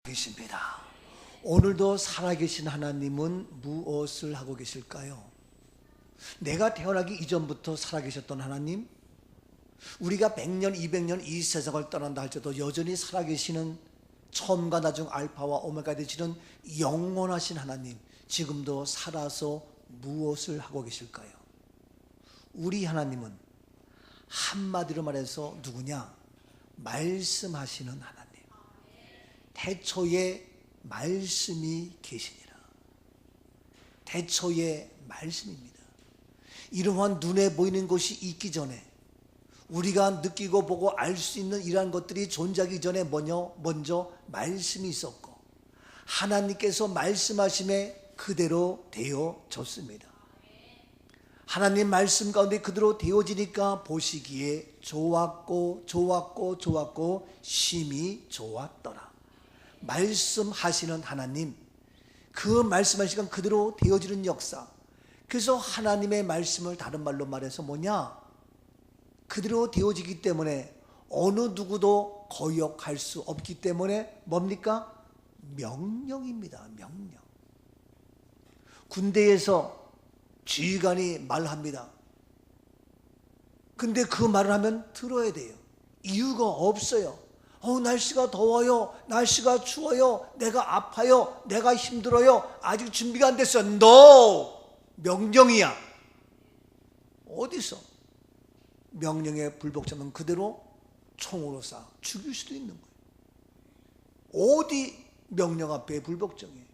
계십니다. 오늘도 살아계신 하나님은 무엇을 하고 계실까요? 내가 태어나기 이전부터 살아계셨던 하나님, 우리가 100년, 200년 이 세상을 떠난다 할지라도 여전히 살아계시는 처음과 나중 알파와 오메가 되시는 영원하신 하나님, 지금도 살아서 무엇을 하고 계실까요? 우리 하나님은 한마디로 말해서 누구냐? 말씀하시는 하나님. 태초에 말씀이 계시니라. 태초에 말씀입니다. 이러한 눈에 보이는 것이 있기 전에, 우리가 느끼고 보고 알 수 있는 이러한 것들이 존재하기 전에 먼저 말씀이 있었고, 하나님께서 말씀하심에 그대로 되어졌습니다. 하나님 말씀 가운데 그대로 되어지니까 보시기에 좋았고 심히 좋았더라. 말씀하시는 하나님, 그 말씀하신 시간 그대로 되어지는 역사. 그래서 하나님의 말씀을 다른 말로 말해서 뭐냐? 그대로 되어지기 때문에 어느 누구도 거역할 수 없기 때문에 뭡니까? 명령입니다. 명령. 군대에서 지휘관이 말합니다. 근데 그 말을 하면 들어야 돼요. 이유가 없어요. 날씨가 더워요. 날씨가 추워요. 내가 아파요. 내가 힘들어요. 아직 준비가 안 됐어요. No! 명령이야. 어디서? 명령에 불복하면 그대로 총으로 쏴 죽일 수도 있는 거예요. 어디 명령 앞에 불복종이에요.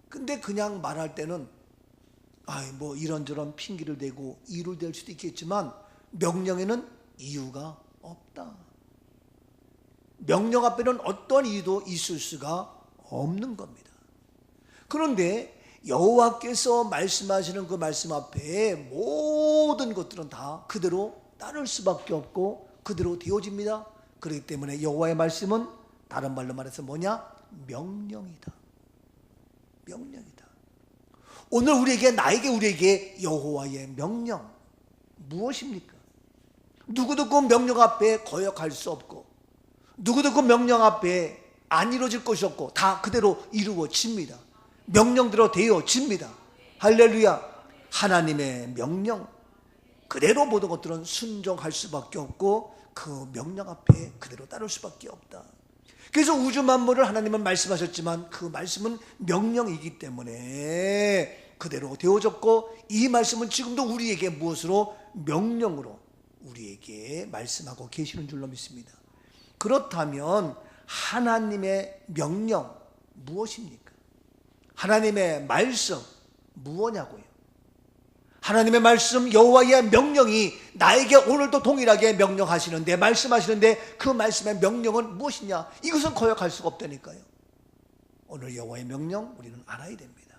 근데 그냥 말할 때는 뭐 이런저런 핑계를 대고 이유를 댈 수도 있겠지만 명령에는 이유가 없다. 명령 앞에는 어떤 이유도 있을 수가 없는 겁니다. 그런데 여호와께서 말씀하시는 그 말씀 앞에 모든 것들은 다 그대로 따를 수밖에 없고 그대로 되어집니다. 그렇기 때문에 여호와의 말씀은 다른 말로 말해서 뭐냐? 명령이다. 명령이다. 오늘 우리에게 여호와의 명령 무엇입니까? 누구도 그 명령 앞에 거역할 수 없고, 누구도 그 명령 앞에 안 이루어질 것이 없고, 다 그대로 이루어집니다. 명령대로 되어집니다. 할렐루야. 하나님의 명령 그대로 모든 것들은 순종할 수밖에 없고 그 명령 앞에 그대로 따를 수밖에 없다. 그래서 우주 만물을 하나님은 말씀하셨지만 그 말씀은 명령이기 때문에 그대로 되어졌고, 이 말씀은 지금도 우리에게 무엇으로? 명령으로 우리에게 말씀하고 계시는 줄로 믿습니다. 그렇다면 하나님의 명령 무엇입니까? 하나님의 말씀 무엇냐고요? 하나님의 말씀, 여호와의 명령이 나에게 오늘도 동일하게 명령하시는데, 말씀하시는데 그 말씀의 명령은 무엇이냐? 이것은 거역할 수가 없다니까요. 오늘 여호와의 명령 우리는 알아야 됩니다.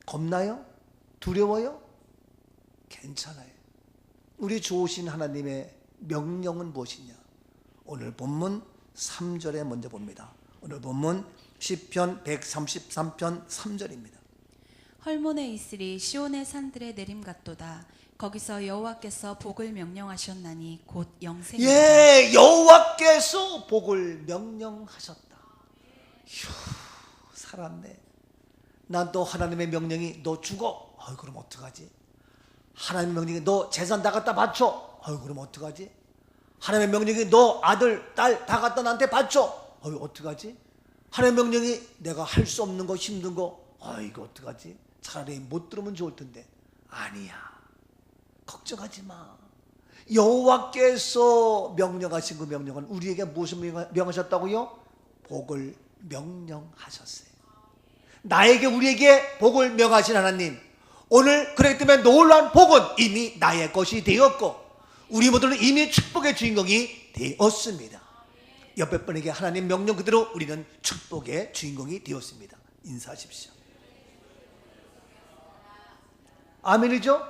겁나요? 두려워요? 괜찮아요. 우리 좋으신 하나님의 명령은 무엇이냐? 오늘 본문 3절에 먼저 봅니다. 오늘 본문 시편 133편 3절입니다. 헐몬에 있으리 시온의 산들의 내림 같도다. 거기서 여호와께서 복을 명령하셨나니 곧 영생이다. 예, 여호와께서 복을 명령하셨다. 휴, 살았네. 난 또 하나님의 명령이 너 죽어. 그럼 어떡하지? 하나님의 명령이 너 재산 다 갖다 바쳐. 그럼 어떡하지? 하나님의 명령이 너 아들, 딸 다 갖다 나한테 바쳐. 어떡하지? 하나님의 명령이 내가 할 수 없는 거, 힘든 거, 이거 어떡하지? 차라리 못 들으면 좋을 텐데. 아니야. 걱정하지 마. 여호와께서 명령하신 그 명령은 우리에게 무엇을 명하셨다고요? 복을 명령하셨어요. 나에게, 우리에게 복을 명하신 하나님, 오늘 그렇기 때문에 놀라운 복은 이미 나의 것이 되었고 우리 모두는 이미 축복의 주인공이 되었습니다. 옆에 분에게 하나님 명령 그대로 우리는 축복의 주인공이 되었습니다. 인사하십시오. 아멘이죠?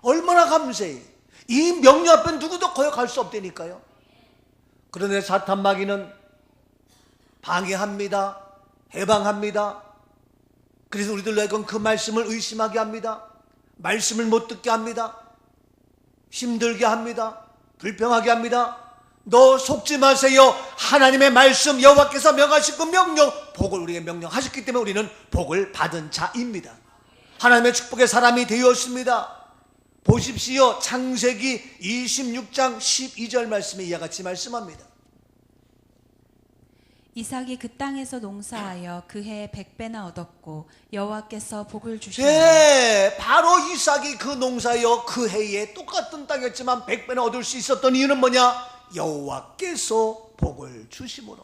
얼마나 감사해요. 이 명령 앞에 누구도 거역할 수 없다니까요. 그런데 사탄 마귀는 방해합니다. 해방합니다. 그래서 우리들에게는 그 말씀을 의심하게 합니다. 말씀을 못 듣게 합니다. 힘들게 합니다. 불평하게 합니다. 너 속지 마세요. 하나님의 말씀, 여호와께서 명하신 그 명령, 복을 우리에게 명령하셨기 때문에 우리는 복을 받은 자입니다. 하나님의 축복의 사람이 되었습니다. 보십시오. 창세기 26장 12절 말씀에 이와 같이 말씀합니다. 이삭이 그 땅에서 농사하여 그 해에 100배나 얻었고 여호와께서 복을 주시니 네, 바로 이삭이 그 농사여 그 해에 똑같은 땅이었지만 100배나 얻을 수 있었던 이유는 뭐냐? 여호와께서 복을 주심으로.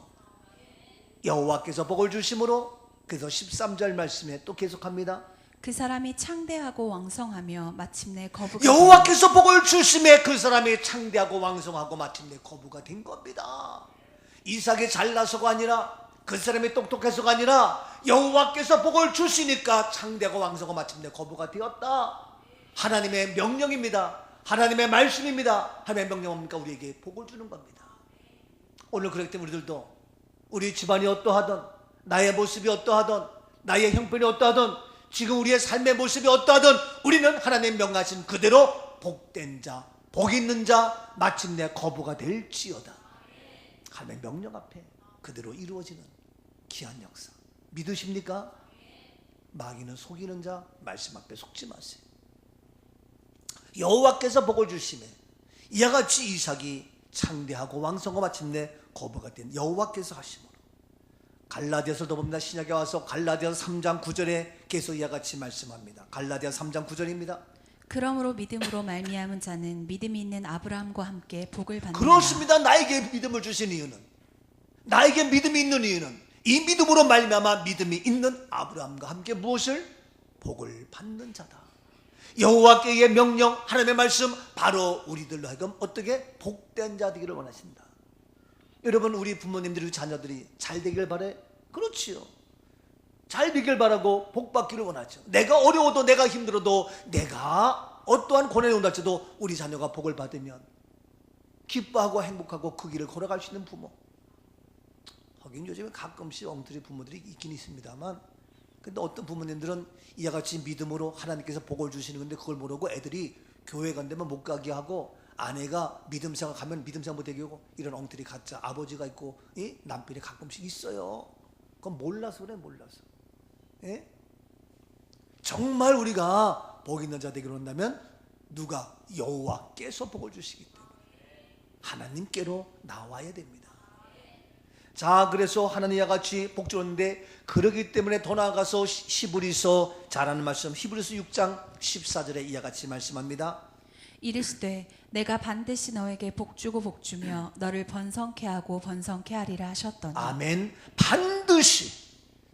여호와께서 복을 주심으로. 그래서 13절 말씀에 또 계속합니다. 그 사람이 창대하고 왕성하며 마침내 거부가 여호와께서 복을 주심에 그 사람이 창대하고 왕성하고 마침내 거부가 된 겁니다. 이삭이 잘나서가 아니라, 그 사람이 똑똑해서가 아니라 여호와께서 복을 주시니까 창대하고 왕성하고 마침내 거부가 되었다. 하나님의 명령입니다. 하나님의 말씀입니다. 하나님의 명령은 뭡니까? 우리에게 복을 주는 겁니다. 오늘 그렇기 때문에 우리들도 우리 집안이 어떠하든, 나의 모습이 어떠하든, 나의 형편이 어떠하든, 지금 우리의 삶의 모습이 어떠하든 우리는 하나님 명하신 그대로 복된 자, 복 있는 자, 마침내 거부가 될지어다. 하나님의 명령 앞에 그대로 이루어지는 귀한 역사 믿으십니까? 마귀는 속이는 자, 말씀 앞에 속지 마세요. 여호와께서 복을 주시매 이와 같이 이삭이 창대하고 왕성하고 마침내 거부가 된 여호와께서 하심으로. 갈라디아서도 봅니다. 신약에 와서 갈라디아서 3장 9절에 계속 이와 같이 말씀합니다. 갈라디아서 3장 9절입니다. 그러므로 믿음으로 말미암은 자는 믿음이 있는 아브라함과 함께 복을 받는다. 그렇습니다. 나에게 믿음을 주신 이유는, 나에게 믿음이 있는 이유는 이 믿음으로 말미암아 믿음이 있는 아브라함과 함께 무엇을? 복을 받는 자다. 여호와께의 명령, 하나님의 말씀, 바로 우리들로 하여금 어떻게? 복된 자 되기를 원하신다. 여러분, 우리 부모님들이, 우리 자녀들이 잘 되길 바래? 그렇지요. 잘 되길 바라고 복 받기를 원하죠. 내가 어려워도, 내가 힘들어도, 내가 어떠한 고난이 온다 할지라도 우리 자녀가 복을 받으면 기뻐하고 행복하고 그 길을 걸어갈 수 있는 부모. 하긴 요즘에 가끔씩 엉터리 부모들이 있긴 있습니다만, 근데 어떤 부모님들은 이와 같이 믿음으로 하나님께서 복을 주시는 건데 그걸 모르고 애들이 교회 간다면 못 가게 하고, 아내가 믿음 생각하면 믿음 생각 못하게 하고, 이런 엉터리 가짜 아버지가 있고 남편이 가끔씩 있어요. 그건 몰라서 그래, 몰라서. 예? 정말 우리가 복 있는 자 되기로 한다면 누가? 여호와께서 복을 주시기 때문에 하나님께로 나와야 됩니다. 자, 그래서 하나님과 같이 복 주는데, 그러기 때문에 더 나아가서 히브리서 잘하는 말씀, 히브리서 6장 14절에 이와 같이 말씀합니다. 이르시되 내가 반드시 너에게 복 주고 복 주며 너를 번성케 하고 번성케 하리라 하셨더니. 아멘. 반드시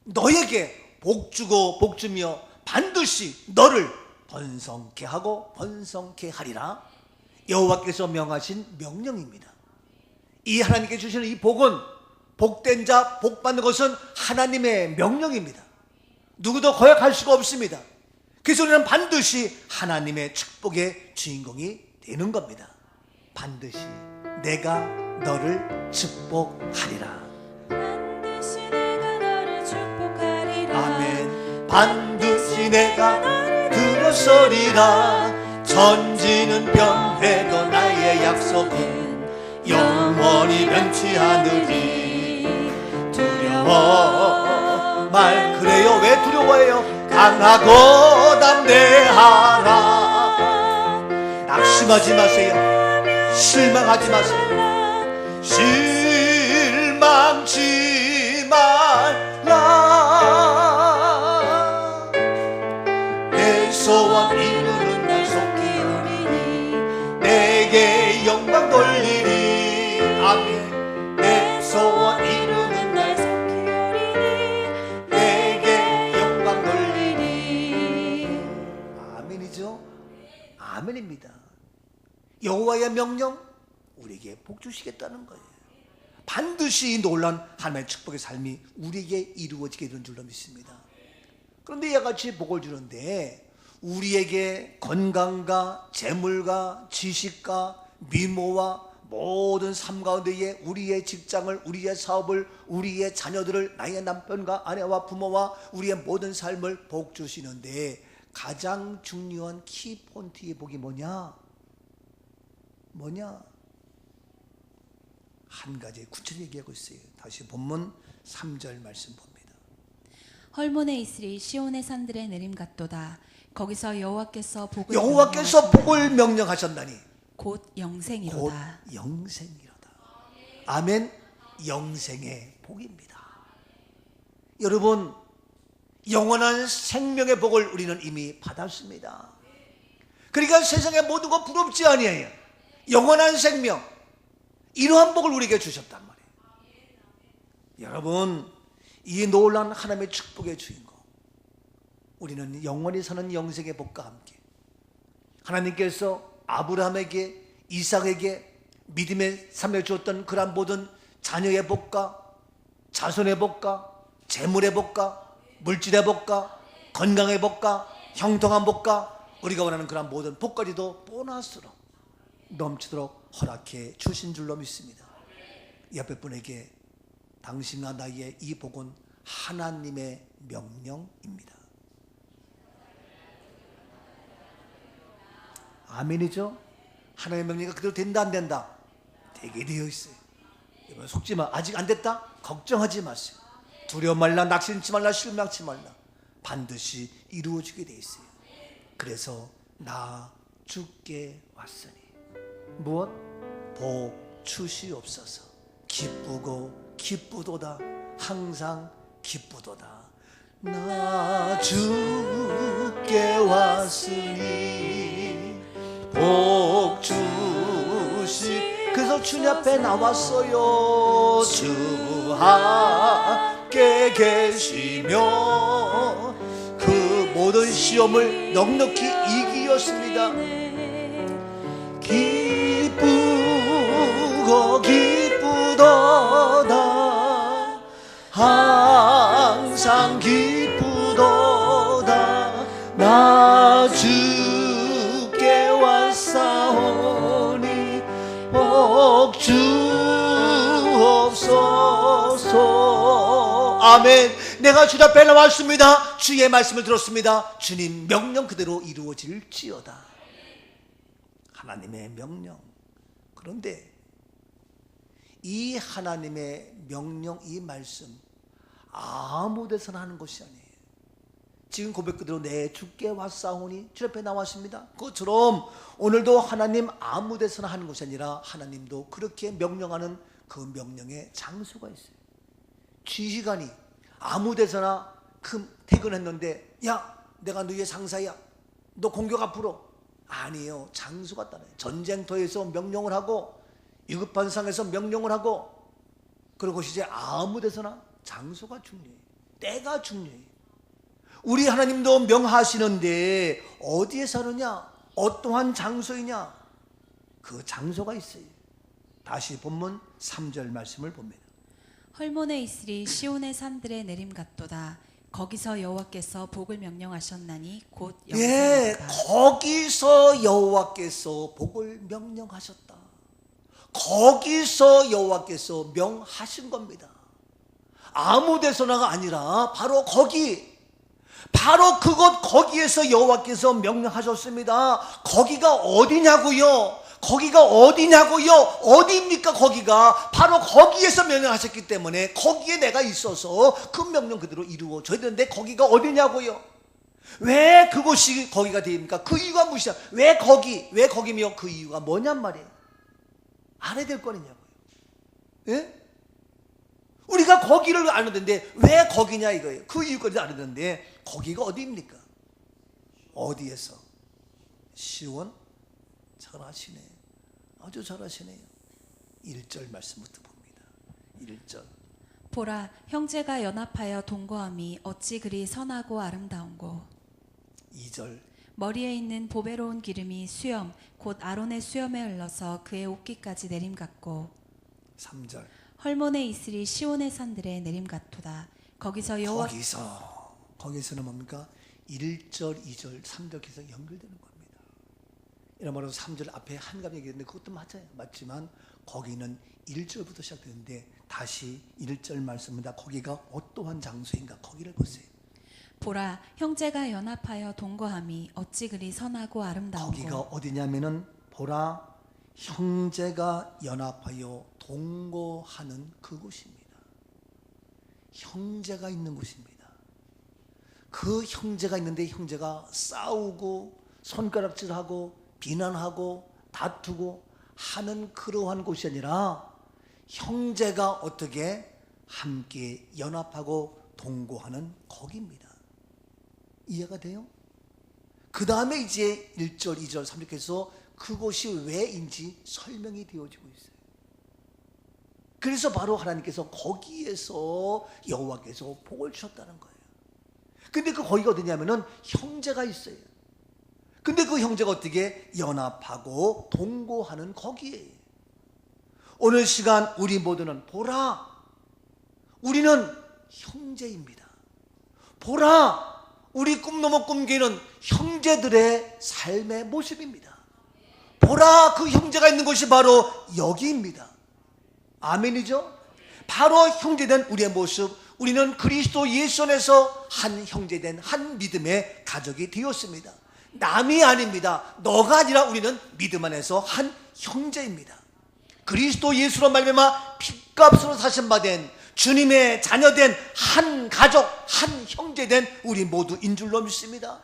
너에게 복 주고 복 주며 반드시 너를 번성케 하고 번성케 하리라. 여호와께서 명하신 명령입니다. 이 하나님께 주시는 이 복은, 복된 자, 복 받는 것은 하나님의 명령입니다. 누구도 거역할 수가 없습니다. 그래서 우리는 반드시 하나님의 축복의 주인공이 되는 겁니다. 반드시 내가 너를 축복하리라. 반드시 내가 너를 축복하리라. 아멘. 반드시 내가 들어서리라. 천지는 변해도 나의 약속은 영원히 변치 않으리. 두려워 말 그래요. 왜 두려워해요? 강하고 담대하라. 낙심하지 마세요. 실망하지 마세요. 실망치 말라. 내 소원 이루는 날 속히 오리니 내게 영광 돌리리. 아멘. 내 소원 이루는 날 속히 오리니 내게 영광 돌리리. 아멘이죠? 아멘입니다. 여호와의 명령, 우리에게 복 주시겠다는 거예요. 반드시 이 놀라운 하나님의 축복의 삶이 우리에게 이루어지게 되는 줄로 믿습니다. 그런데 이와 같이 복을 주는데 우리에게 건강과 재물과 지식과 미모와 모든 삶 가운데에 우리의 직장을, 우리의 사업을, 우리의 자녀들을, 나의 남편과 아내와 부모와 우리의 모든 삶을 복 주시는데, 가장 중요한 키포인트의 복이 뭐냐? 한 가지 구체적으로 얘기하고 있어요. 다시 본문 3절 말씀 봅니다. 헐몬에 있으리 시온의 산들의 내림 같도다. 거기서 여호와께서 복을 명령하셨나니 곧 곧 영생이로다. 영생이로다. 아멘. 영생의 복입니다. 여러분, 영원한 생명의 복을 우리는 이미 받았습니다. 그러니까 세상의 모든 것 부럽지 아니에요. 영원한 생명, 이러한 복을 우리에게 주셨단 말이에요. 여러분, 이 놀라운 하나님의 축복의 주인공, 우리는 영원히 사는 영생의 복과 함께 하나님께서 아브라함에게, 이삭에게 믿음의 삶을 주었던 그러한 모든 자녀의 복과 자손의 복과 재물의 복과 물질의 복과 건강의 복과 형통한 복과 우리가 원하는 그러한 모든 복까지도 보너스로 넘치도록 허락해 주신 줄로 믿습니다. 옆에 분에게 당신과 나의 이 복은 하나님의 명령입니다. 아멘이죠? 하나님의 명령이 그대로 된다 안 된다? 되게 되어 있어요. 여러분 속지 마. 아직 안 됐다? 걱정하지 마세요. 두려워 말라, 낙심치 말라, 실망치 말라. 반드시 이루어지게 되어 있어요. 그래서 나 주께 왔으니 무엇? 복 주시옵소서. 기쁘고 기쁘도다. 항상 기쁘도다. 나 주께 왔으니 복 주시. 그래서 주님 앞에 나왔어요. 주 함께 계시며 그 모든 시험을 넉넉히 이기었습니다. 기쁘고 기쁘도다. 항상 기쁘도다. 나 주께 왔사오니 복 주옵소서. 아멘. 내가 주 앞에 나왔습니다. 주의 말씀을 들었습니다. 주님 명령 그대로 이루어질지어다. 하나님의 명령. 그런데 이 하나님의 명령, 이 말씀 아무 데서나 하는 것이 아니에요. 지금 고백 그대로 내 주께 왔사오니 주 앞에 나왔습니다. 그것처럼 오늘도 하나님 아무 데서나 하는 것이 아니라 하나님도 그렇게 명령하는 그 명령의 장소가 있어요. 지휘관이 아무 데서나 퇴근했는데 야 내가 너의 상사야, 너 공격 앞으로. 아니에요. 장소가 따라요. 전쟁터에서 명령을 하고 위급한 상황에서 명령을 하고, 그리고 이제 아무 데서나 장소가 중요해요. 때가 중요해요. 우리 하나님도 명하시는데 어디에서 하느냐? 어떠한 장소이냐? 그 장소가 있어요. 다시 본문 3절 말씀을 봅니다. 헐몬에 있으리 시온의 산들의 내림 같도다. 거기서 여호와께서 복을 명령하셨나니 곧 영생이로다. 거기서 여호와께서 복을 명령하셨다. 거기서 여호와께서 명하신 겁니다. 아무 데서나가 아니라 바로 거기, 바로 그곳 거기에서 여호와께서 명령하셨습니다. 거기가 어디냐고요? 거기가 어디냐고요? 어디입니까? 거기가 바로 거기에서 명령하셨기 때문에 거기에 내가 있어서 그 명령 그대로 이루어져야 되는데 거기가 어디냐고요? 왜 그곳이 거기가 됩니까? 그 이유가 무엇이야? 왜 거기며 그 이유가 뭐냔 말이에요. 알아야 될 거 아니냐고요. 예? 우리가 거기를 아는데 왜 거기냐 이거예요. 그 이유까지 아는데 거기가 어디입니까? 어디에서? 시온? 잘하시네. 아주 잘하시네요. 1절 말씀부터 봅니다. 1절. 보라, 형제가 연합하여 동거함이 어찌 그리 선하고 아름다운고. 2절. 머리에 있는 보배로운 기름이 수염 곧 아론의 수염에 흘러서 그의 옷깃까지 내림 같고. 3절. 헐몬에 있으리 시온의 산들의 내림 같도다. 거기서 여호와 거기서는 뭡니까? 1절, 2절, 3절 계속 연결되는 겁니다. 이런 말로 3절 앞에 한감 얘기했는데 그것도 맞아요. 맞지만 거기는 1절부터 시작되는데 다시 1절 말씀입니다. 거기가 어떠한 장소인가 거기를 보세요. 보라, 형제가 연합하여 동거함이 어찌 그리 선하고 아름다운고. 거기가 어디냐면은 보라, 형제가 연합하여 동거하는 그곳입니다. 형제가 있는 곳입니다. 그 형제가 있는데 형제가 싸우고 손가락질하고 비난하고 다투고 하는 그러한 곳이 아니라 형제가 어떻게 함께 연합하고 동거하는 거기입니다. 이해가 돼요? 그 다음에 이제 1절, 2절, 3절에서 그곳이 왜인지 설명이 되어지고 있어요. 그래서 바로 하나님께서 거기에서 여호와께서 복을 주셨다는 거예요. 근데 그 거기가 어디냐면은 형제가 있어요. 근데 그 형제가 어떻게 연합하고 동거하는 거기에요. 오늘 시간 우리 모두는 보라, 우리는 형제입니다. 보라, 우리 꿈 넘어 꿈기는 형제들의 삶의 모습입니다. 보라, 그 형제가 있는 곳이 바로 여기입니다. 아멘이죠? 바로 형제된 우리의 모습, 우리는 그리스도 예수 안에서 한 형제된 한 믿음의 가족이 되었습니다. 남이 아닙니다. 너가 아니라 우리는 믿음 안에서 한 형제입니다. 그리스도 예수로 말미암아 핏값으로 사신받은 주님의 자녀된 한 가족, 한 형제된 우리 모두인 줄로 믿습니다.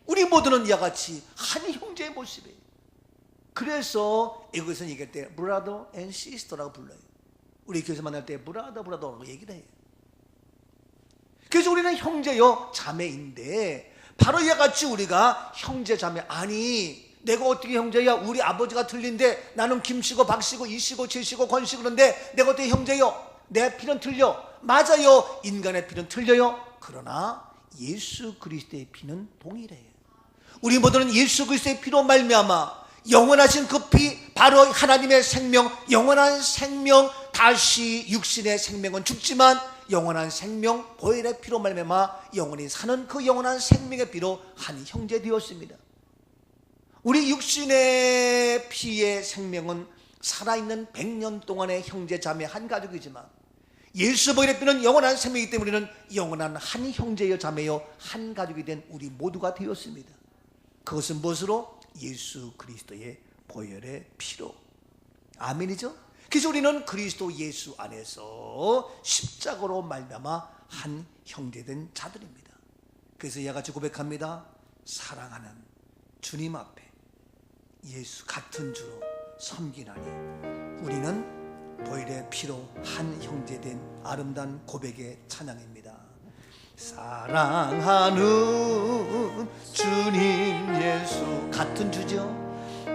우리 모두는 이와 같이 한 형제의 모습이에요. 그래서 이것은 얘기할 때 brother and sister라고 불러요. 우리 교회에서 만날 때 brother라고 얘기를 해요. 그래서 우리는 형제요 자매인데 바로 이와 같이 우리가 형제 자매, 아니 내가 어떻게 형제야? 우리 아버지가 틀린데 나는 김씨고 박씨고 이씨고 제씨고 권씨고 그런데 내가 어떻게 형제요? 내 피는 틀려. 맞아요, 인간의 피는 틀려요. 그러나 예수 그리스도의 피는 동일해요. 우리 모두는 예수 그리스도의 피로 말미암아 영원하신 그 피, 바로 하나님의 생명, 영원한 생명, 다시 육신의 생명은 죽지만 영원한 생명, 보혈의 피로 말미암아 영원히 사는 그 영원한 생명의 피로 한 형제 되었습니다. 우리 육신의 피의 생명은 살아있는 100년 동안의 형제 자매 한 가족이지만 예수 보혈의 피는 영원한 생명이기 때문에 우리는 영원한 한 형제여 자매여 한 가족이 된 우리 모두가 되었습니다. 그것은 무엇으로? 예수 그리스도의 보혈의 피로. 아멘이죠? 그래서 우리는 그리스도 예수 안에서 십자가로 말미암아 한 형제된 자들입니다. 그래서 이와 같이 고백합니다. 사랑하는 주님 앞에 예수 같은 주로 섬기나니 우리는 보혈의 피로 한 형제된 아름다운 고백의 찬양입니다. 사랑하는 주님 예수, 같은 주죠.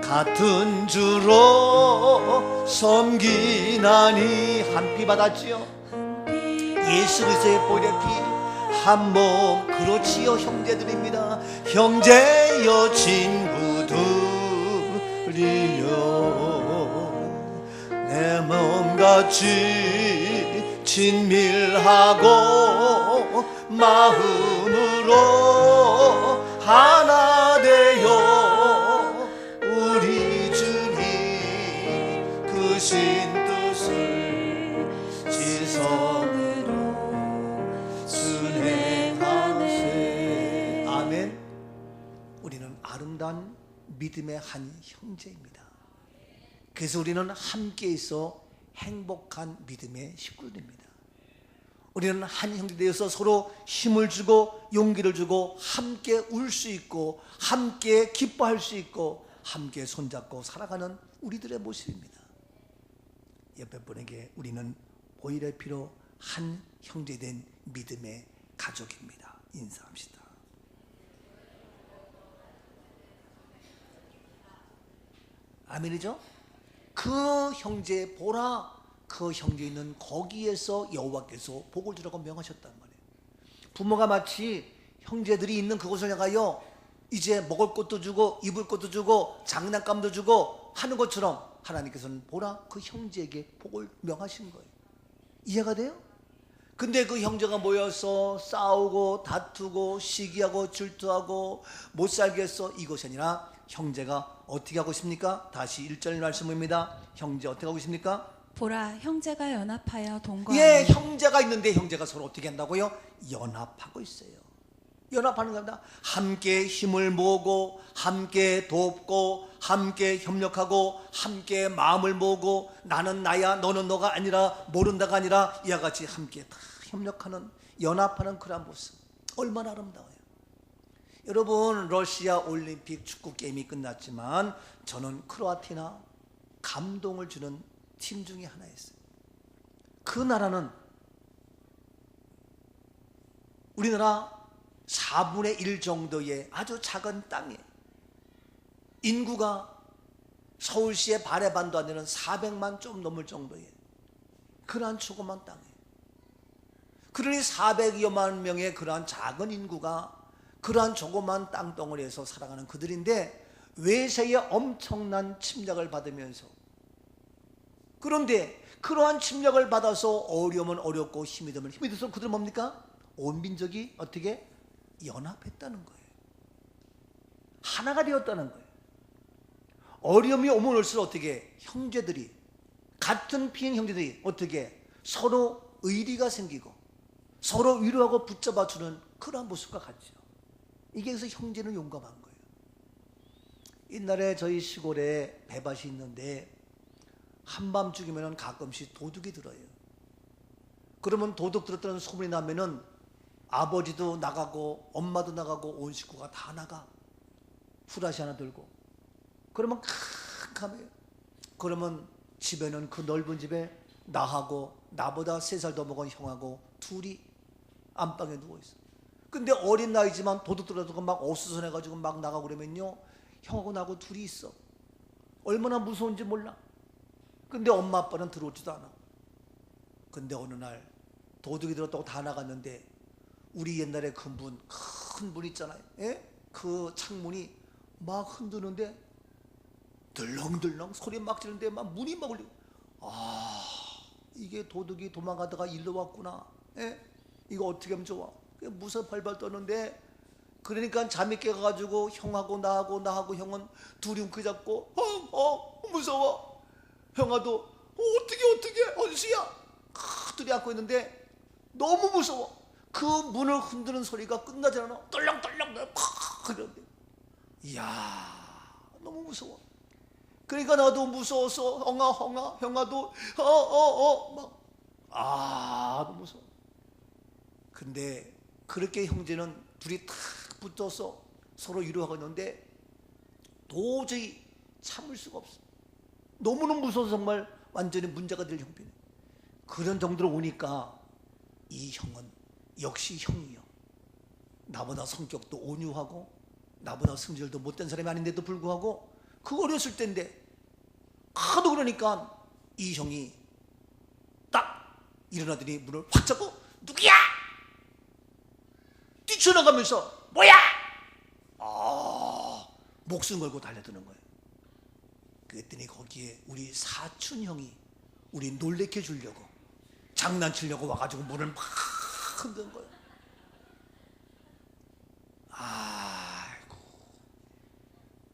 같은 주로 섬기나니 한 피 받았지요. 예수 그리스도의 보혈의 피, 한 몸, 그렇지요. 형제들입니다. 형제여 친구들이여 내 몸같이 친밀하고 마음으로 하나 되어 우리 주님 크신 뜻을 지성으로 순행하세. 아멘. 우리는 아름다운 믿음의 한 형제입니다. 그래서 우리는 함께 있어 행복한 믿음의 식구들입니다. 우리는 한 형제 되어서 서로 힘을 주고 용기를 주고 함께 울 수 있고 함께 기뻐할 수 있고 함께 손잡고 살아가는 우리들의 모습입니다. 옆에 분에게 우리는 보혈의 피로 한 형제된 믿음의 가족입니다. 인사합시다. 아멘이죠? 그 형제 보라, 그 형제 있는 거기에서 여호와께서 복을 주라고 명하셨단 말이에요. 부모가 마치 형제들이 있는 그곳을 향하여 이제 먹을 것도 주고 입을 것도 주고 장난감도 주고 하는 것처럼 하나님께서는 보라, 그 형제에게 복을 명하신 거예요. 이해가 돼요? 근데 그 형제가 모여서 싸우고 다투고 시기하고 질투하고 못 살겠어, 이것이 아니라 형제가 어떻게 하고 있습니까? 다시 1절 말씀입니다. 형제 어떻게 하고 있습니까? 보라, 형제가 연합하여 동거하니. 예, 형제가 있는데 형제가 서로 어떻게 한다고요? 연합하고 있어요. 연합하는 겁니다. 함께 힘을 모으고 함께 돕고 함께 협력하고 함께 마음을 모으고 나는 나야 너는 너가 아니라 모른다가 아니라 이와 같이 함께 다 협력하는 연합하는 그런 모습 얼마나 아름다워요. 여러분 러시아 올림픽 축구 게임이 끝났지만 저는 크로아티아 감동을 주는 팀 중에 하나였어요. 그 나라는 우리나라 4분의 1 정도의 아주 작은 땅에 인구가 서울시의 반의 반도 안 되는 400만 좀 넘을 정도의 그러한 조그만 땅에 그러니 400여만 명의 그러한 작은 인구가 그러한 조그만 땅덩어리에서 살아가는 그들인데 외세의 엄청난 침략을 받으면서 그런데 그러한 침략을 받아서 어려우면 어렵고 힘이 들면 힘이 들어서 그들은 뭡니까? 온 민족이 어떻게? 연합했다는 거예요. 하나가 되었다는 거예요. 어려움이 오면 올수록 어떻게 형제들이 같은 피인 형제들이 어떻게 서로 의리가 생기고 서로 위로하고 붙잡아주는 그러한 모습과 같죠. 이게 그래서 형제는 용감한 거예요. 옛날에 저희 시골에 배밭이 있는데 한밤중이면 가끔씩 도둑이 들어요. 그러면 도둑 들었다는 소문이 나면은 아버지도 나가고 엄마도 나가고 온 식구가 다 나가. 후라시 하나 들고. 그러면 캄캄해요. 그러면 집에는 그 넓은 집에 나하고 나보다 3살 더 먹은 형하고 둘이 안방에 누워있어. 근데 어린 나이지만 도둑 들어서 막 어수선해가지고 막 나가고 그러면요 형하고 나하고 둘이 있어. 얼마나 무서운지 몰라. 근데 엄마 아빠는 들어오지도 않아. 근데 어느 날 도둑이 들었다고 다 나갔는데 우리 옛날에 그 문, 큰 문 있잖아요. 예? 그 창문이 막 흔드는데 들렁들렁 소리 막 지르는데 막 문이 막 울리고 이게 도둑이 도망가다가 일로 왔구나. 예? 이거 어떻게 하면 좋아? 무서 발발 떠는데 그러니까 잠이 깨가지고 형하고 나하고 형은 둘이 움켜잡고 무서워. 형아도 어떻게 언수야 둘이 안고 있는데 너무 무서워. 그 문을 흔드는 소리가 끝나지 않아. 떨렁떨렁 그러는데 이야 너무 무서워. 그러니까 나도 무서워서 헝아 형아도 너무 무서워. 근데 그렇게 형제는 둘이 탁 붙어서 서로 위로하고 있는데 도저히 참을 수가 없어. 너무너무 무서워서 정말 완전히 문제가 될 형편이에요. 그런 정도로 오니까 이 형은 역시 형이요. 나보다 성격도 온유하고 나보다 성질도 못된 사람이 아닌데도 불구하고 그 어렸을 때인데 하도 그러니까 이 형이 딱 일어나더니 문을 확 잡고 누구야? 뛰쳐나가면서 뭐야? 목숨 걸고 달려드는 거예요. 그랬더니 거기에 우리 사촌 형이 우리 놀래켜 주려고 장난치려고 와가지고 문을 막 흔든 거예요. 아이고.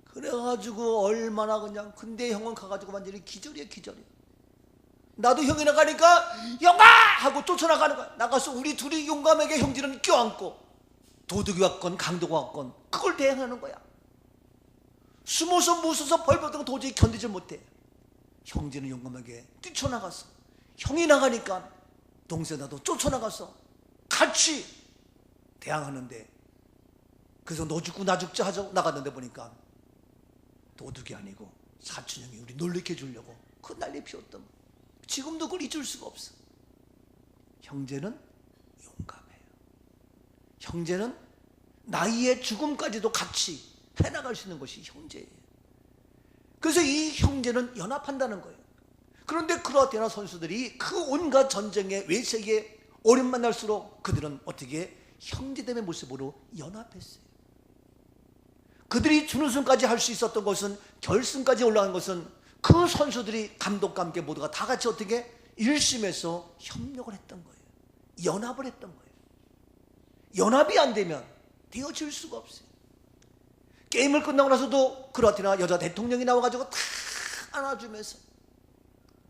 그래가지고 얼마나 그냥 근데 형은 가가지고 완전히 기절이야. 나도 형이 나가니까 영아! 하고 쫓아나가는 거야. 나가서 우리 둘이 용감하게 형제는 껴안고 도둑이 왔건 강도가 왔건 그걸 대항하는 거야. 숨어서 무서워서 벌벌 도저히 견디지 못해. 형제는 용감하게 뛰쳐나갔어. 형이 나가니까 동생 나도 쫓아나가서 같이 대항하는데 그래서 너 죽고 나 죽자 하자고 나갔는데 보니까 도둑이 아니고 사촌형이 우리 놀래켜 주려고 그 난리 피웠던 거야. 지금도 그걸 잊을 수가 없어. 형제는 용감해요. 형제는 나이의 죽음까지도 같이 해나갈 수 있는 것이 형제예요. 그래서 이 형제는 연합한다는 거예요. 그런데 크로아티아 선수들이 그 온갖 전쟁의 외세의 어려움 만날수록 그들은 어떻게 형제됨의 모습으로 연합했어요. 그들이 준우승까지 할 수 있었던 것은 결승까지 올라간 것은 그 선수들이 감독과 함께 모두가 다 같이 어떻게 일심해서 협력을 했던 거예요. 연합을 했던 거예요. 연합이 안 되면 되어질 수가 없어요. 게임을 끝나고 나서도 크로아티아 여자 대통령이 나와가지고 다 안아주면서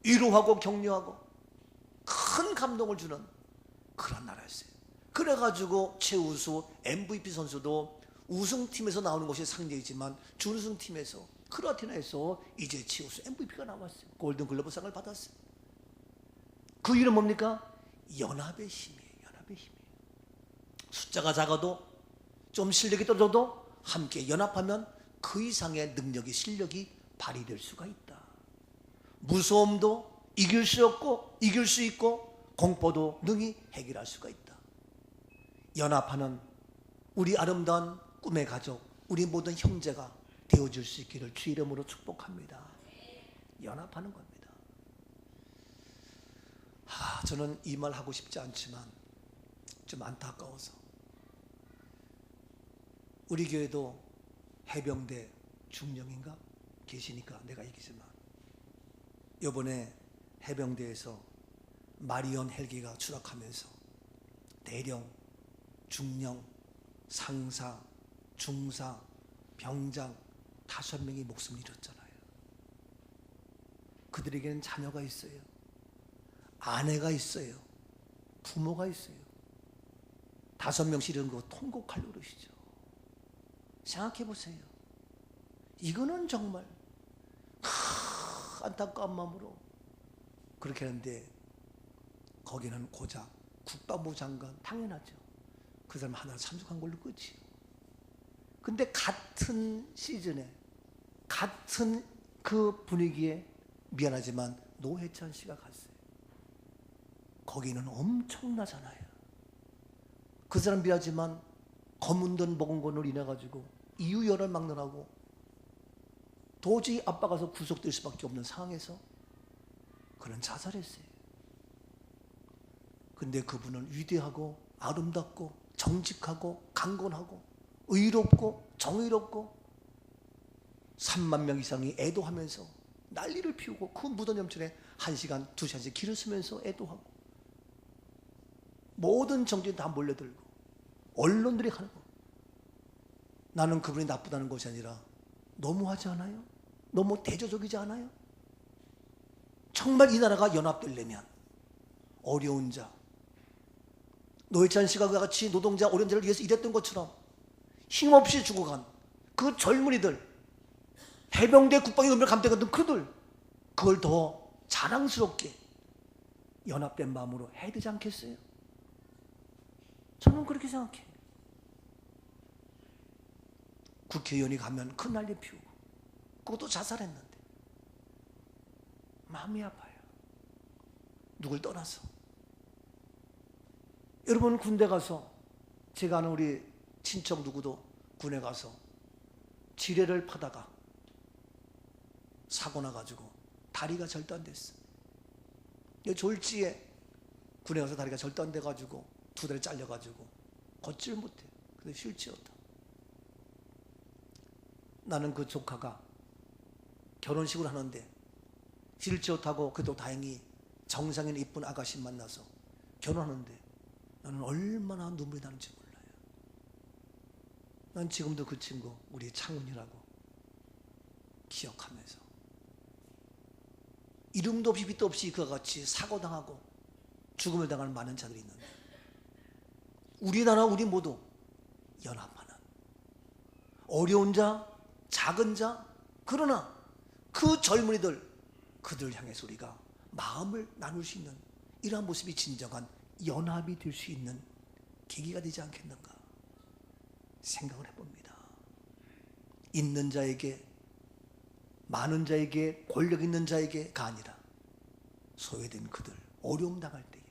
위로하고 격려하고 큰 감동을 주는 그런 나라였어요. 그래가지고 최우수 MVP 선수도 우승팀에서 나오는 것이 상대이지만 준우승팀에서 크로아티아에서 이제 최우수 MVP가 나왔어요. 골든글러브상을 받았어요. 그 이름 뭡니까? 연합의 힘이에요. 연합의 힘이에요. 숫자가 작아도 좀 실력이 떨어져도 함께 연합하면 그 이상의 능력이 실력이 발휘될 수가 있다. 무서움도 이길 수 있고 공포도 능히 해결할 수가 있다. 연합하는 우리 아름다운 꿈의 가족, 우리 모든 형제가 되어줄 수 있기를 주 이름으로 축복합니다. 연합하는 겁니다. 저는 이 말 하고 싶지 않지만 좀 안타까워서 우리 교회도 해병대 중령인가 계시니까 내가 얘기지만 이번에 해병대에서 마리온 헬기가 추락하면서 대령, 중령, 상사, 중사, 병장 5명이 목숨을 잃었잖아요. 그들에게는 자녀가 있어요. 아내가 있어요. 부모가 있어요. 5명씩 이런 거 통곡할 노릇이죠. 생각해 보세요. 이거는 정말 안타까운 마음으로 그렇게 하는데 거기는 고작 국방부 장관 당연하죠. 그 사람 하나 참석한 걸로 끝이에요. 근데 같은 시즌에 같은 그 분위기에 미안하지만 노회찬 씨가 갔어요. 거기는 엄청나잖아요. 그 사람 미안하지만 검은 돈 먹은 걸로 인해 가지고 이유열을 막론하고 도저히 아빠 가서 구속될 수밖에 없는 상황에서 그는 자살했어요. 근데 그분은 위대하고 아름답고 정직하고 강건하고 의롭고 정의롭고 3만 명 이상이 애도하면서 난리를 피우고 그 무덤 염전에 1시간, 2시간씩 길을 쓰면서 애도하고 모든 정치인 다 몰려들고 언론들이 하는 거. 나는 그분이 나쁘다는 것이 아니라 너무하지 않아요? 너무 대조적이지 않아요? 정말 이 나라가 연합되려면 어려운 자, 노회찬 씨가 같이 노동자, 어려운 자를 위해서 일했던 것처럼 힘없이 죽어간 그 젊은이들, 해병대 국방의 의무를 감당했던 그들, 그걸 더 자랑스럽게 연합된 마음으로 해야 되지 않겠어요? 저는 그렇게 생각해요. 국회의원이 가면 큰 난리 피우고 그것도 자살했는데 마음이 아파요. 누굴 떠나서. 여러분 군대 가서 제가 아는 우리 친척 누구도 군에 가서 지뢰를 파다가 사고 나가지고 다리가 절단됐어. 졸지에 군에 가서 다리가 절단돼가지고 2다리 잘려가지고 걷지를 못해. 그래서 휠체어다. 나는 그 조카가 결혼식을 하는데 휠체어 타고 그래도 다행히 정상인 이쁜 아가씨 만나서 결혼하는데 나는 얼마나 눈물이 나는지 몰라요. 난 지금도 그 친구 우리 창훈이라고 기억하면서 이름도 없이 빛도 없이 그와 같이 사고당하고 죽음을 당하는 많은 자들이 있는데 우리나라 우리 모두 연합하는 어려운 자, 작은 자, 그러나 그 젊은이들 그들 향해서 우리가 마음을 나눌 수 있는 이러한 모습이 진정한 연합이 될 수 있는 계기가 되지 않겠는가 생각을 해봅니다. 있는 자에게, 많은 자에게, 권력 있는 자에게가 아니라 소외된 그들, 어려움 당할 때에,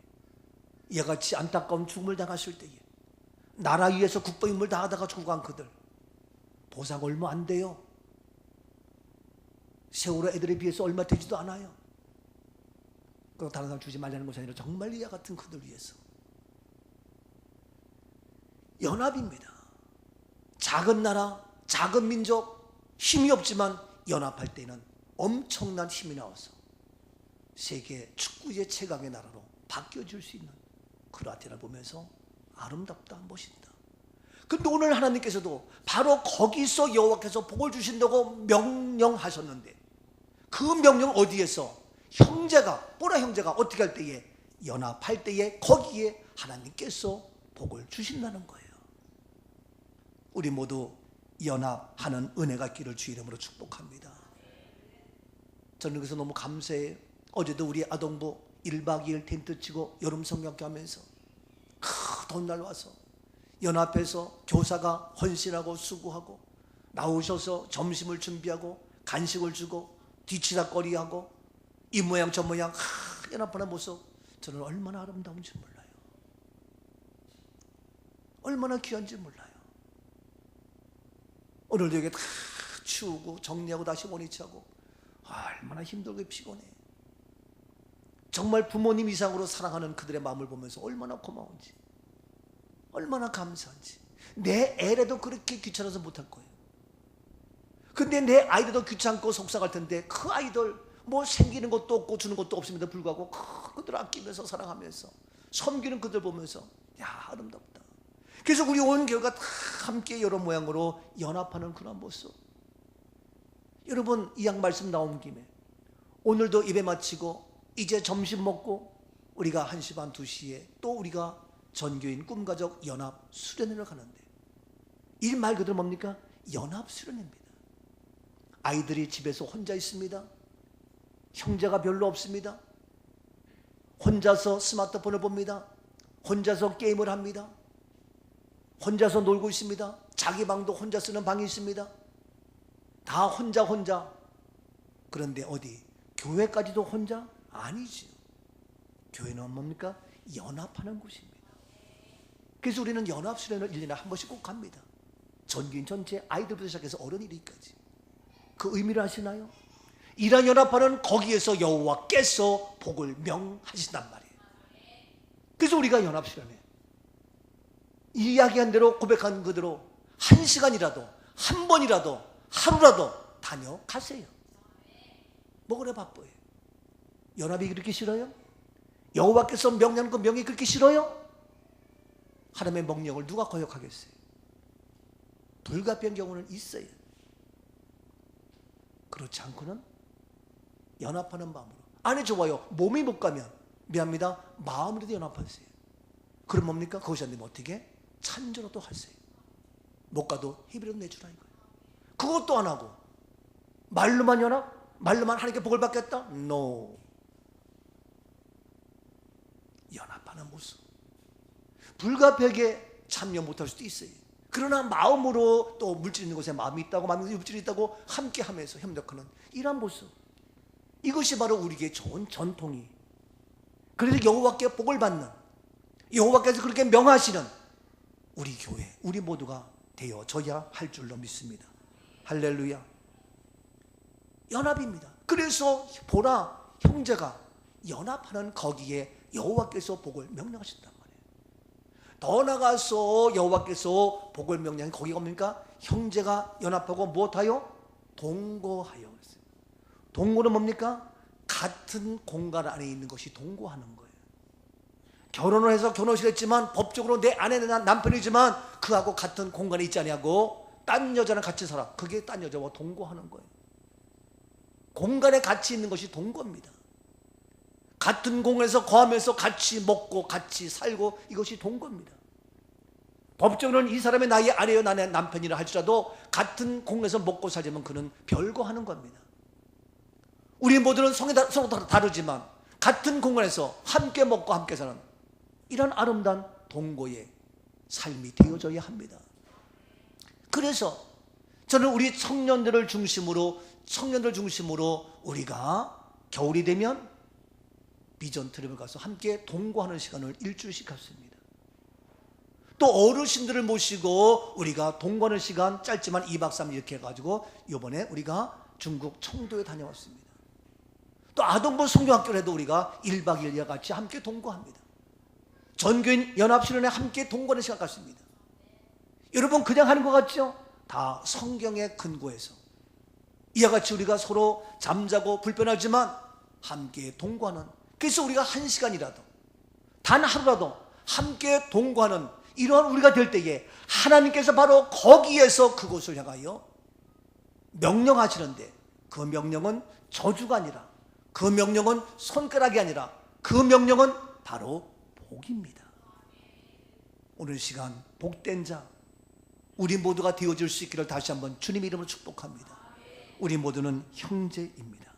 이와 같이 안타까운 죽음을 당하실 때에, 나라 위에서 국방임을 다하다가 죽어간 그들, 보상 얼마 안 돼요. 세월호 애들에 비해서 얼마 되지도 않아요. 그거 다른 사람 주지 말라는 것이 아니라 정말 이와 같은 그들 위해서 연합입니다. 작은 나라, 작은 민족, 힘이 없지만 연합할 때는 엄청난 힘이 나와서 세계 축구의 최강의 나라로 바뀌어질 수 있는 크로아티아를 보면서 아름답다, 멋있다. 근데 오늘 하나님께서도 바로 거기서 여호와께서 복을 주신다고 명령하셨는데 그 명령 어디에서? 형제가, 보라 형제가 어떻게 할 때에? 연합할 때에 거기에 하나님께서 복을 주신다는 거예요. 우리 모두 연합하는 은혜가 있기를 주 이름으로 축복합니다. 저는 그래서 너무 감사해요. 어제도 우리 아동부 1박 2일 텐트 치고 여름 성경학교 하면서 더운 날 와서 연합해서 교사가 헌신하고 수고하고 나오셔서 점심을 준비하고 간식을 주고 뒤치다거리하고 이 모양 저 모양 연합하는 모습, 저는 얼마나 아름다운지 몰라요. 얼마나 귀한지 몰라요. 오늘도 여기 다 치우고 정리하고 다시 원위치하고 얼마나 힘들고 피곤해. 정말 부모님 이상으로 사랑하는 그들의 마음을 보면서 얼마나 고마운지, 얼마나 감사한지. 내 애라도 그렇게 귀찮아서 못할 거예요. 근데 내 아이들도 귀찮고 속상할 텐데 그 아이들 뭐 생기는 것도 없고 주는 것도 없음에도 불구하고 그들 아끼면서 사랑하면서 섬기는 그들 보면서 야, 아름답다. 그래서 우리 온 교회가 다 함께 여러 모양으로 연합하는 그런 모습. 여러분, 이양 말씀 나온 김에 오늘도 예배 마치고 이제 점심 먹고 우리가 1시 반 2시에 또 우리가 전교인 꿈가족 연합 수련회를 가는데, 이 말 그대로 뭡니까? 연합 수련회입니다. 아이들이 집에서 혼자 있습니다. 형제가 별로 없습니다. 혼자서 스마트폰을 봅니다. 혼자서 게임을 합니다. 혼자서 놀고 있습니다. 자기 방도 혼자 쓰는 방이 있습니다. 다 혼자. 그런데 어디 교회까지도 혼자? 아니죠. 교회는 뭡니까? 연합하는 곳입니다. 그래서 우리는 연합수련을 1년에 한 번씩 꼭 갑니다. 전교인 전체, 아이들부터 시작해서 어른이르기까지. 그 의미를 아시나요? 이런 연합하는 거기에서 여호와께서 복을 명하신단 말이에요. 그래서 우리가 연합수련회, 이야기한 대로 고백한 그대로 1시간이라도 한 번이라도 하루라도 다녀가세요. 뭐 그래 바빠요? 연합이 그렇게 싫어요? 여호와께서 명령하는 그 명이 그렇게 싫어요? 하나님의 명령을 누가 거역하겠어요? 불가피한 경우는 있어요. 그렇지 않고는 연합하는 마음으로. 안에 좋아요. 몸이 못 가면 미안합니다. 마음으로도 연합하세요. 그럼 뭡니까? 그것이 안 되면 어떻게? 찬조라도 하세요. 못 가도 힘이라도 내주라 이거예요. 그것도 안 하고 말로만 연합? 말로만 하나님께 복을 받겠다? No. 연합하는 모습. 불가피하게 참여 못할 수도 있어요. 그러나 마음으로 또 물질 있는 곳에 마음이 있다고, 마음에 물질이 있다고 함께 하면서 협력하는 이러한 모습. 이것이 바로 우리에게 좋은 전통이. 그래서 여호와께 복을 받는, 여호와께서 그렇게 명하시는 우리 교회, 우리 모두가 되어져야 할 줄로 믿습니다. 할렐루야. 연합입니다. 그래서 보라, 형제가 연합하는 거기에 여호와께서 복을 명령하신단 말이에요. 더 나가서 여호와께서 복을 명령한 거기가 뭡니까? 형제가 연합하고 무엇하여? 동거하여. 그랬어요. 동거는 뭡니까? 같은 공간 안에 있는 것이 동거하는 거예요. 결혼을 해서 결혼식을 했지만 법적으로 내 아내는 남편이지만 그하고 같은 공간에 있지 아니하고 딴 여자랑 같이 살아. 그게 딴 여자와 동거하는 거예요. 공간에 같이 있는 것이 동거입니다. 같은 공간에서 거하면서 같이 먹고 같이 살고, 이것이 동거입니다. 법적으로는 이 사람의 나의 아내요 나의 남편이라 할지라도 같은 공간에서 먹고 살자면 그는 별거하는 겁니다. 우리 모두는 서로 다르지만 같은 공간에서 함께 먹고 함께 사는 이런 아름다운 동거의 삶이 되어져야 합니다. 그래서 저는 우리 청년들을 중심으로 우리가 겨울이 되면 비전 트립을 가서 함께 동거하는 시간을 일주일씩 갖습니다. 또 어르신들을 모시고 우리가 동거하는 시간 짧지만 2박 3일 이렇게 해가지고 이번에 우리가 중국 청도에 다녀왔습니다. 또 아동부 성경학교를 해도 우리가 1박 2일과 같이 함께 동거합니다. 전교인 연합수련회 함께 동거하는 시간 갖습니다. 여러분 그냥 하는 것 같죠? 다 성경에 근거해서 이와 같이 우리가 서로 잠자고 불편하지만 함께 동거하는, 그래서 우리가 1시간이라도 단 하루라도 함께 동거하는 이러한 우리가 될 때에 하나님께서 바로 거기에서 그곳을 향하여 명령하시는데, 그 명령은 저주가 아니라, 그 명령은 손가락이 아니라, 그 명령은 바로 복입니다. 오늘 시간 복된 자 우리 모두가 되어줄 수 있기를 다시 한번 주님 이름으로 축복합니다. 우리 모두는 형제입니다.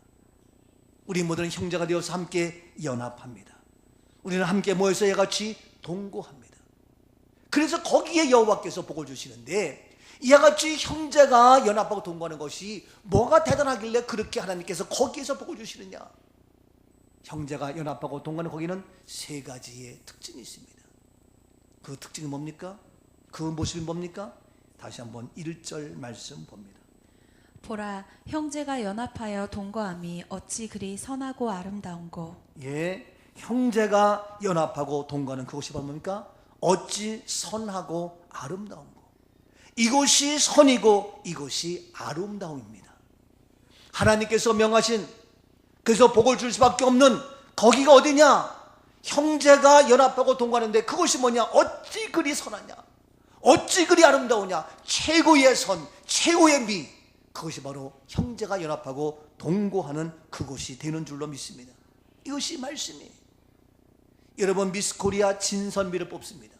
우리 모두는 형제가 되어서 함께 연합합니다. 우리는 함께 모여서 이같이 동거합니다. 그래서 거기에 여호와께서 복을 주시는데, 이와 같이 형제가 연합하고 동거하는 것이 뭐가 대단하길래 그렇게 하나님께서 거기에서 복을 주시느냐? 형제가 연합하고 동거하는 거기는 세 가지의 특징이 있습니다. 그 특징이 뭡니까? 그 모습이 뭡니까? 다시 한번 1절 말씀 봅니다. 보라, 형제가 연합하여 동거함이 어찌 그리 선하고 아름다운고. 예, 형제가 연합하고 동거하는 그것이 뭡니까? 어찌 선하고 아름다운고. 이것이 선이고 이것이 아름다움입니다. 하나님께서 명하신, 그래서 복을 줄 수밖에 없는 거기가 어디냐? 형제가 연합하고 동거하는데 그것이 뭐냐? 어찌 그리 선하냐? 어찌 그리 아름다우냐? 최고의 선, 최고의 미, 그것이 바로 형제가 연합하고 동거하는 그것이 되는 줄로 믿습니다. 이것이 말씀이에요. 여러분, 미스코리아 진선미를 뽑습니다.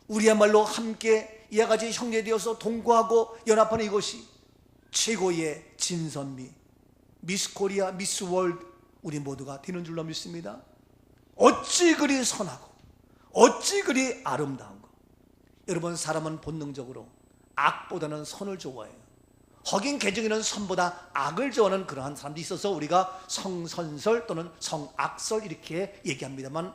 우리야말로 함께 이와 같이 형제 되어서 동거하고 연합하는 이것이 최고의 진선미, 미스코리아, 미스월드, 우리 모두가 되는 줄로 믿습니다. 어찌 그리 선하고 어찌 그리 아름다운 것. 여러분, 사람은 본능적으로 악보다는 선을 좋아해요. 허긴 개정에는 선보다 악을 좋아하는 그러한 사람도 있어서 우리가 성선설 또는 성악설 이렇게 얘기합니다만,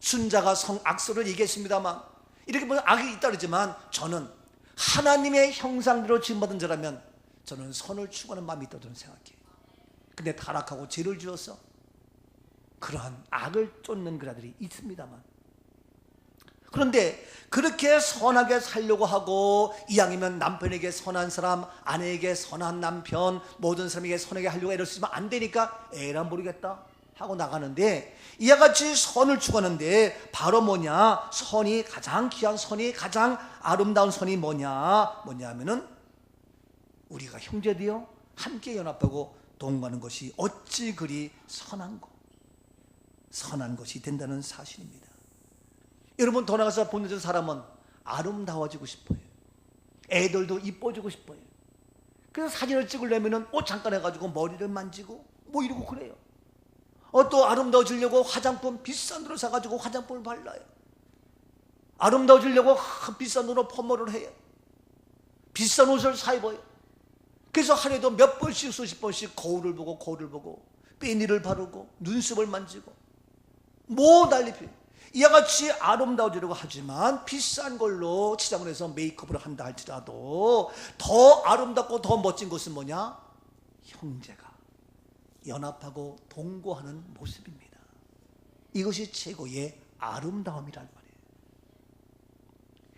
순자가 성악설을 얘기했습니다만, 이렇게 보면 악이 있다 그러지만 저는 하나님의 형상대로 지음받은 자라면 저는 선을 추구하는 마음이 있다고 저는 생각해요. 근데 타락하고 죄를 지어서 그러한 악을 쫓는 그라들이 있습니다만, 그런데 그렇게 선하게 살려고 하고, 이왕이면 남편에게 선한 사람, 아내에게 선한 남편, 모든 사람에게 선하게 하려고 애를 쓰지만 안 되니까 에라 모르겠다 하고 나가는데, 이와 같이 선을 추구하는데 바로 뭐냐? 선이 가장 귀한, 선이 가장 아름다운 선이 뭐냐 하면은 우리가 형제되어 함께 연합하고 동거하는 것이 어찌 그리 선한 것이 된다는 사실입니다. 여러분, 더 나가서 본능적인 사람은 아름다워지고 싶어요. 애들도 이뻐지고 싶어요. 그래서 사진을 찍으려면 옷 잠깐 해가지고 머리를 만지고 뭐 이러고 그래요. 또 아름다워지려고 화장품 비싼 돈을 사가지고 화장품을 발라요. 아름다워지려고 비싼 돈으로 펌머를 해요. 비싼 옷을 사 입어요. 그래서 하루에도 몇 번씩 수십 번씩 거울을 보고 빼니를 바르고 눈썹을 만지고 뭐 난리 피요. 이와 같이 아름다워지려고 하지만 비싼 걸로 치장을 해서 메이크업을 한다 할지라도 더 아름답고 더 멋진 것은 뭐냐? 형제가 연합하고 동거하는 모습입니다. 이것이 최고의 아름다움이란 말이에요.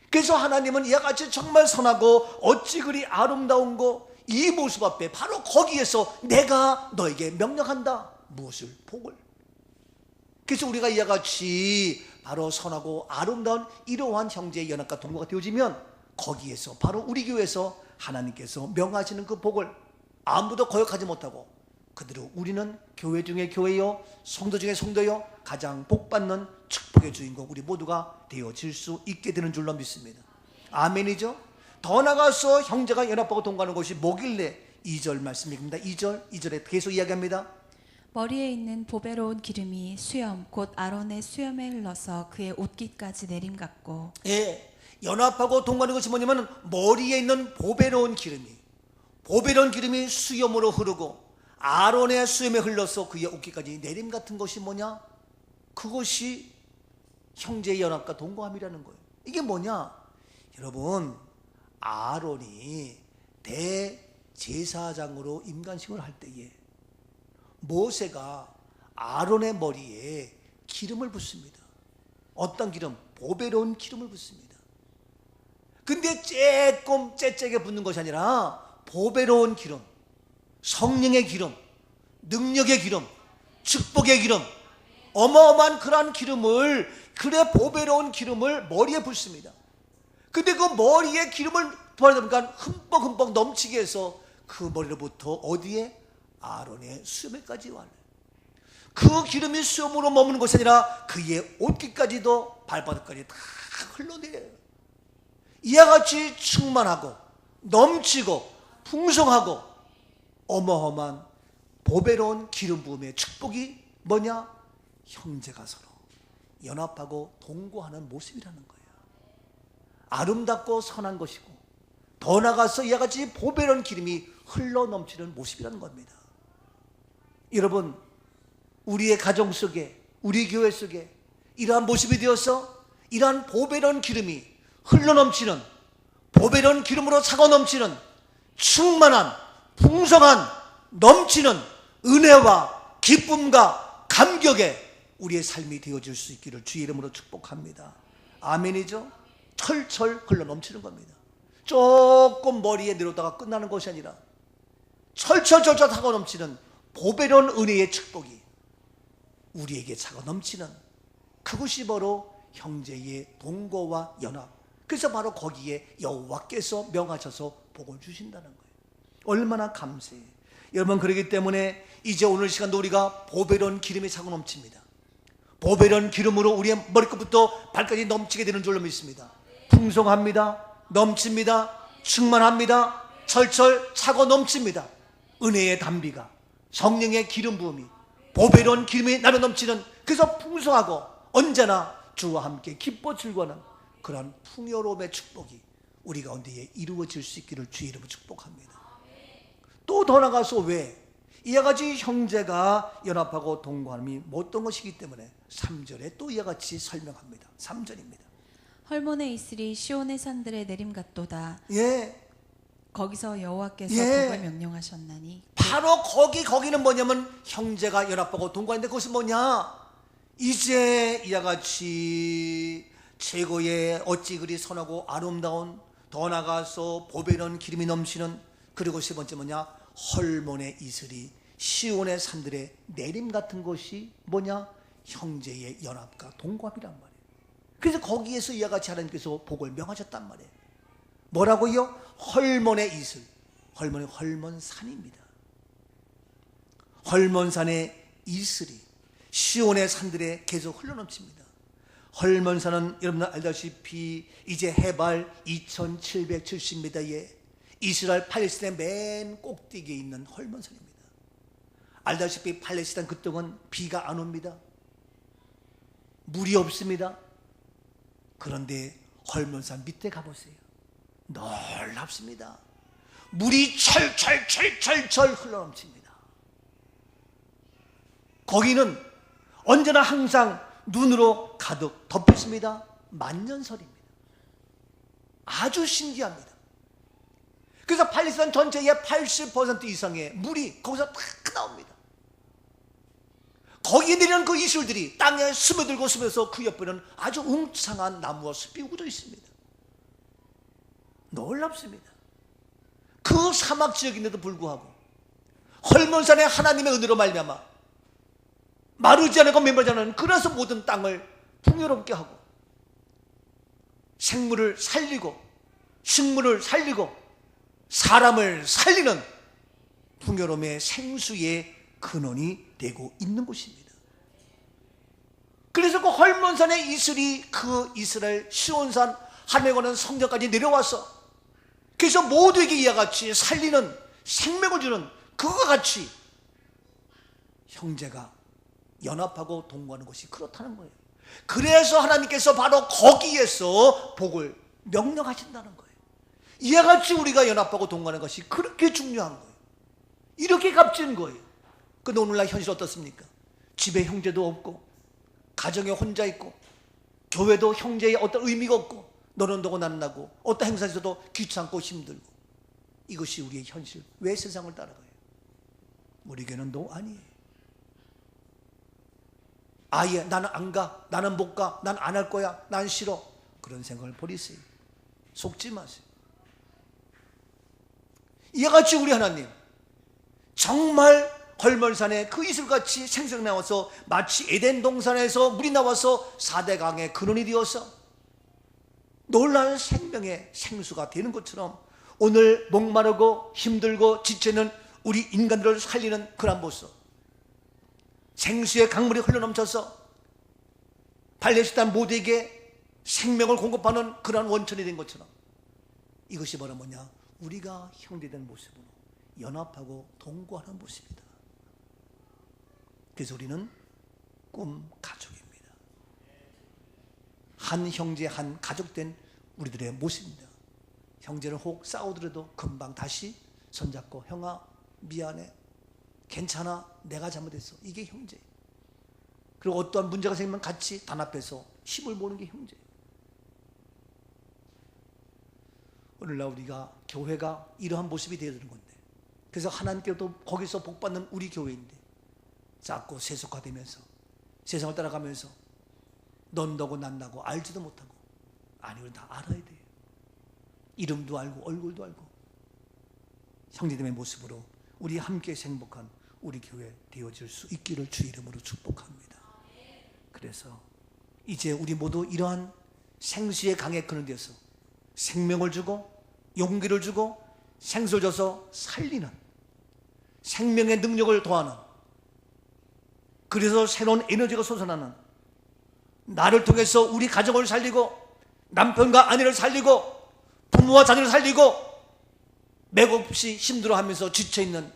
그래서 하나님은 이와 같이 정말 선하고 어찌 그리 아름다운 거, 이 모습 앞에 바로 거기에서 내가 너에게 명령한다. 무엇을? 복을. 그래서 우리가 이와 같이 바로 선하고 아름다운 이러한 형제의 연합과 동거가 되어지면 거기에서 바로 우리 교회에서 하나님께서 명하시는 그 복을 아무도 거역하지 못하고 그대로 우리는 교회 중에 교회요, 성도 중에 성도요, 가장 복받는 축복의 주인공 우리 모두가 되어질 수 있게 되는 줄로 믿습니다. 아멘이죠? 더 나가서 형제가 연합하고 동거하는 것이 뭐길래 2절 말씀입니다. 2절에 계속 이야기합니다. 머리에 있는 보배로운 기름이 수염 곧 아론의 수염에 흘러서 그의 옷깃까지 내림 같고. 예, 연합하고 동거하는 것이 뭐냐면 머리에 있는 보배로운 기름이 수염으로 흐르고 아론의 수염에 흘러서 그의 옷깃까지 내림 같은 것이 뭐냐? 그것이 형제의 연합과 동거함이라는 거예요. 이게 뭐냐? 여러분, 아론이 대제사장으로 임관식을 할 때에 모세가 아론의 머리에 기름을 붓습니다. 어떤 기름? 보배로운 기름을 붓습니다. 근데 조금 째째게 붓는 것이 아니라 보배로운 기름, 성령의 기름, 능력의 기름, 축복의 기름, 어마어마한 그러한 기름을, 그래 보배로운 기름을 머리에 붓습니다. 근데 그 머리에 기름을 부어보니까 흠뻑 넘치게 해서 그 머리로부터 어디에? 아론의 수염에까지 와요. 그 기름이 수염으로 머무는 것이 아니라 그의 옷깃까지도 발바닥까지 다 흘러내려요. 이와 같이 충만하고 넘치고 풍성하고 어마어마한 보배로운 기름 부음의 축복이 뭐냐? 형제가 서로 연합하고 동거하는 모습이라는 거예요. 아름답고 선한 것이고 더 나아가서 이와 같이 보배로운 기름이 흘러넘치는 모습이라는 겁니다. 여러분, 우리의 가정 속에, 우리 교회 속에 이러한 모습이 되어서 이러한 보배로운 기름이 흘러넘치는, 보배로운 기름으로 차고 넘치는 충만한 풍성한 넘치는 은혜와 기쁨과 감격의 우리의 삶이 되어질 수 있기를 주의 이름으로 축복합니다. 아멘이죠? 철철 흘러넘치는 겁니다. 조금 머리에 내려다가 끝나는 것이 아니라 철철철철 차고 넘치는 보배로운 은혜의 축복이 우리에게 차고 넘치는, 그것이 바로 형제의 동거와 연합. 그래서 바로 거기에 여호와께서 명하셔서 복을 주신다는 거예요. 얼마나 감사해요. 여러분, 그렇기 때문에 이제 오늘 시간도 우리가 보배로운 기름이 차고 넘칩니다. 보배로운 기름으로 우리의 머리끝부터 발까지 넘치게 되는 줄로 믿습니다. 풍성합니다. 넘칩니다. 충만합니다. 철철 차고 넘칩니다. 은혜의 담비가, 성령의 기름 부음이, 보배로운 기름이 나눠 넘치는, 그래서 풍성하고 언제나 주와 함께 기뻐 즐거워하는 그러한 풍요로움의 축복이 우리 가운데에 이루어질 수 있기를 주의 이름으로 축복합니다. 또 더 나가서 왜 이와 같이 형제가 연합하고 동거함이 어떤 것이기 때문에 3절에 또 이와 같이 설명합니다. 3절입니다. 헐몬에 있으리 시온의 산들의 내림 같도다. 예, 거기서 여호와께서 예. 복을 명령하셨나니. 바로 거기는 뭐냐면 형제가 연합하고 동거하는데 그것은 뭐냐? 이제 이와 같이 최고의 어찌 그리 선하고 아름다운, 더 나가서 보배로운 기름이 넘치는, 그리고 세 번째 뭐냐? 헐몬의 이슬이 시온의 산들의 내림 같은 것이 뭐냐? 형제의 연합과 동거함이란 말이에요. 그래서 거기에서 이와 같이 하나님께서 복을 명하셨단 말이에요. 뭐라고요? 헐몬의 이슬. 헐몬산입니다. 헐몬산의 이슬이 시온의 산들에 계속 흘러넘칩니다. 헐몬산은 여러분들 알다시피 이제 해발 2770m에 이스라엘 팔레스타인 맨 꼭대기에 있는 헐몬산입니다. 알다시피 팔레스타인 그 땅은 비가 안 옵니다. 물이 없습니다. 그런데 헐몬산 밑에 가보세요. 놀랍습니다. 물이 철철 흘러넘칩니다. 거기는 언제나 항상 눈으로 가득 덮였습니다. 만년설입니다. 아주 신기합니다. 그래서 팔레스타인 전체의 80% 이상의 물이 거기서 다 나옵니다. 거기에 내리는 그 이슬들이 땅에 스며들고 스며서 그 옆에는 아주 웅창한 나무와 숲이 우거져 있습니다. 놀랍습니다. 그 사막 지역인데도 불구하고 헐몬산의 하나님의 은혜로 말미암아 마르지 않고 메마르지 않은, 그래서 모든 땅을 풍요롭게 하고 생물을 살리고 식물을 살리고 사람을 살리는 풍요로움의 생수의 근원이 되고 있는 곳입니다. 그래서 그 헐몬산의 이슬이 그 이스라엘 시온산 하늘과는 성전까지 내려와서, 그래서 모두에게 이와 같이 살리는 생명을 주는, 그와 같이 형제가 연합하고 동거하는 것이 그렇다는 거예요. 그래서 하나님께서 바로 거기에서 복을 명령하신다는 거예요. 이와 같이 우리가 연합하고 동거하는 것이 그렇게 중요한 거예요. 이렇게 값진 거예요. 근데 오늘날 현실 어떻습니까? 집에 형제도 없고, 가정에 혼자 있고, 교회도 형제의 어떤 의미가 없고, 너는 너고 나는 나고, 어떤 행사에서도 귀찮고 힘들고, 이것이 우리의 현실. 왜 세상을 따라가요? 우리 교회는 너 아니에요. 아예 나는 안 가, 나는 못 가, 난 안 할 거야, 난 싫어, 그런 생각을 버리세요. 속지 마세요. 이와 같이 우리 하나님 정말 헐몬산에 그 이슬같이 생생 나와서 마치 에덴 동산에서 물이 나와서 4대 강의 근원이 되어서 놀라운 생명의 생수가 되는 것처럼 오늘 목마르고 힘들고 지쳐있는 우리 인간들을 살리는 그런 모습, 생수의 강물이 흘러넘쳐서 팔레스타인 모두에게 생명을 공급하는 그러한 원천이 된 것처럼 이것이 바로 뭐냐? 우리가 형제된 모습으로 연합하고 동거하는 모습이다. 그래서 우리는 꿈 가족입니다. 한 형제 한 가족된 우리들의 모습입니다. 형제는 혹 싸우더라도 금방 다시 손잡고 형아 미안해, 괜찮아, 내가 잘못했어. 이게 형제. 그리고 어떠한 문제가 생기면 같이 단합해서 힘을 모으는 게 형제. 오늘날 우리가 교회가 이러한 모습이 되어야 되는 건데, 그래서 하나님께도 거기서 복받는 우리 교회인데 자꾸 세속화되면서 세상을 따라가면서 넌 너고 난 나고 알지도 못하고, 아니 우리는 다 알아야 돼요. 이름도 알고 얼굴도 알고 형제됨의 모습으로 우리 함께 행복한 우리 교회 되어질 수 있기를 주 이름으로 축복합니다. 그래서 이제 우리 모두 이러한 생수의 강에 그늘되어서 생명을 주고 용기를 주고 생수를 줘서 살리는 생명의 능력을 더하는, 그래서 새로운 에너지가 솟아나는, 나를 통해서 우리 가정을 살리고 남편과 아내를 살리고 부모와 자녀를 살리고 맥없이 힘들어하면서 지쳐있는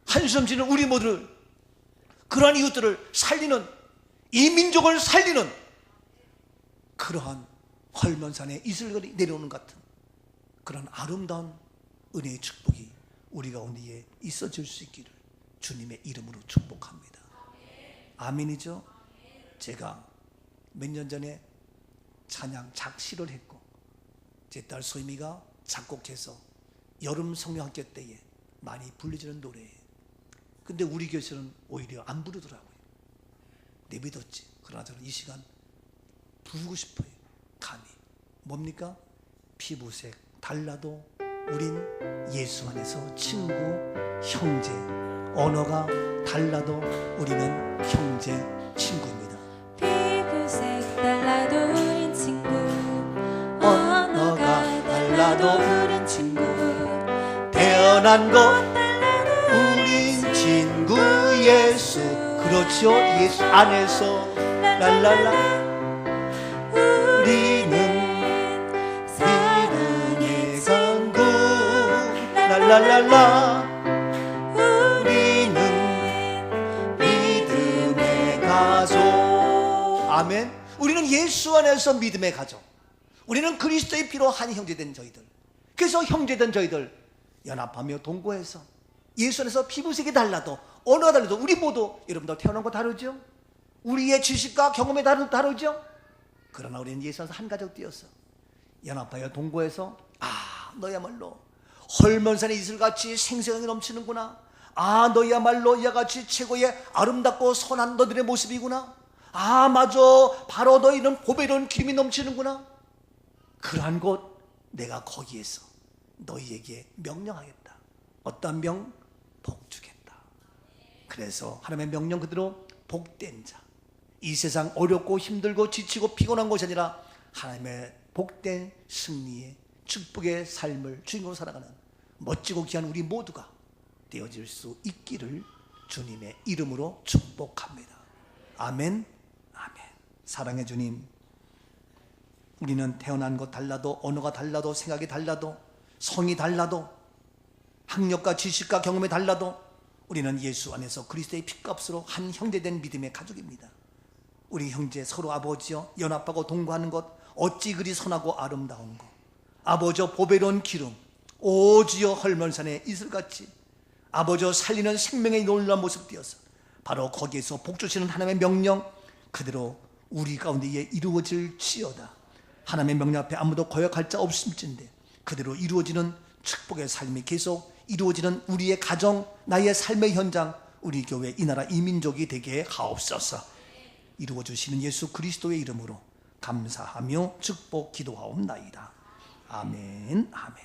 한숨 쉬는 우리 모두를, 그러한 이웃들을 살리는, 이 민족을 살리는 그러한 헐먼산에 이슬거리 내려오는 같은 그런 아름다운 은혜의 축복이 우리 가운데에 있어질 수 있기를 주님의 이름으로 축복합니다. 아멘이죠? 제가 몇 년 전에 찬양 작시를 했고 제 딸 소임이가 작곡해서 여름 성령학교 때에 많이 불려지는 노래예요. 근데 우리 교회에서는 오히려 안 부르더라고요. 내비뒀지. 그러나 저는 이 시간 부르고 싶어요. 감히. 뭡니까? 피부색 달라도 우린 예수 안에서 친구, 형제. 언어가 달라도 우리는 형제, 친구입니다. 피부색 달라도 우린 친구, 언어가 달라도 우린 친구, 태어난 것 우린 친구 예수. 그렇죠. 예수 안에서 랄랄라 우리는 믿음의 강구 랄랄랄라 우리는 믿음의 가족. 아멘. 우리는 예수 안에서 믿음의 가족, 우리는 그리스도의 피로 한 형제된 저희들. 그래서 형제된 저희들 연합하며 동거해서 예수 안에서 피부색이 달라도 언어가 달라도 우리 모두 여러분들 태어난 거 다르죠? 우리의 지식과 경험이 다르죠? 그러나 우리는 예수 안에서 한 가족 되어서 연합하여 동거해서 너야말로 헐먼산의 이슬같이 생생하게 넘치는구나. 너야말로 이와같이 최고의 아름답고 선한 너들의 모습이구나. 맞아, 바로 너희는 보배로운 기름이 넘치는구나. 그러한 곳 내가 거기에서 너희에게 명령하겠다. 어떤 명? 복 주겠다. 그래서 하나님의 명령 그대로 복된 자, 이 세상 어렵고 힘들고 지치고 피곤한 것이 아니라 하나님의 복된 승리의 축복의 삶을 주인공으로 살아가는 멋지고 귀한 우리 모두가 되어질 수 있기를 주님의 이름으로 축복합니다. 아멘. 아멘. 사랑의 주님, 우리는 태어난 것 달라도 언어가 달라도 생각이 달라도 성이 달라도 학력과 지식과 경험이 달라도 우리는 예수 안에서 그리스도의 핏값으로 한 형제된 믿음의 가족입니다. 우리 형제 서로 아버지여 연합하고 동거하는 것 어찌 그리 선하고 아름다운 것. 아버지여 보배로운 기름, 오주여 헐먼산의 이슬같이 아버지여 살리는 생명의 놀라운 모습 되어서 바로 거기에서 복 주시는 하나님의 명령 그대로 우리 가운데에 이루어질지어다. 하나님의 명령 앞에 아무도 거역할 자 없음진데 그대로 이루어지는 축복의 삶이 계속 이루어지는 우리의 가정, 나의 삶의 현장, 우리 교회, 이 나라, 이 민족이 되게 하옵소서. 이루어주시는 예수 그리스도의 이름으로 감사하며 축복 기도하옵나이다. 아멘. 아멘.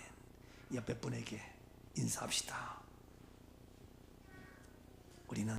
옆에 분에게 인사합시다. 우리는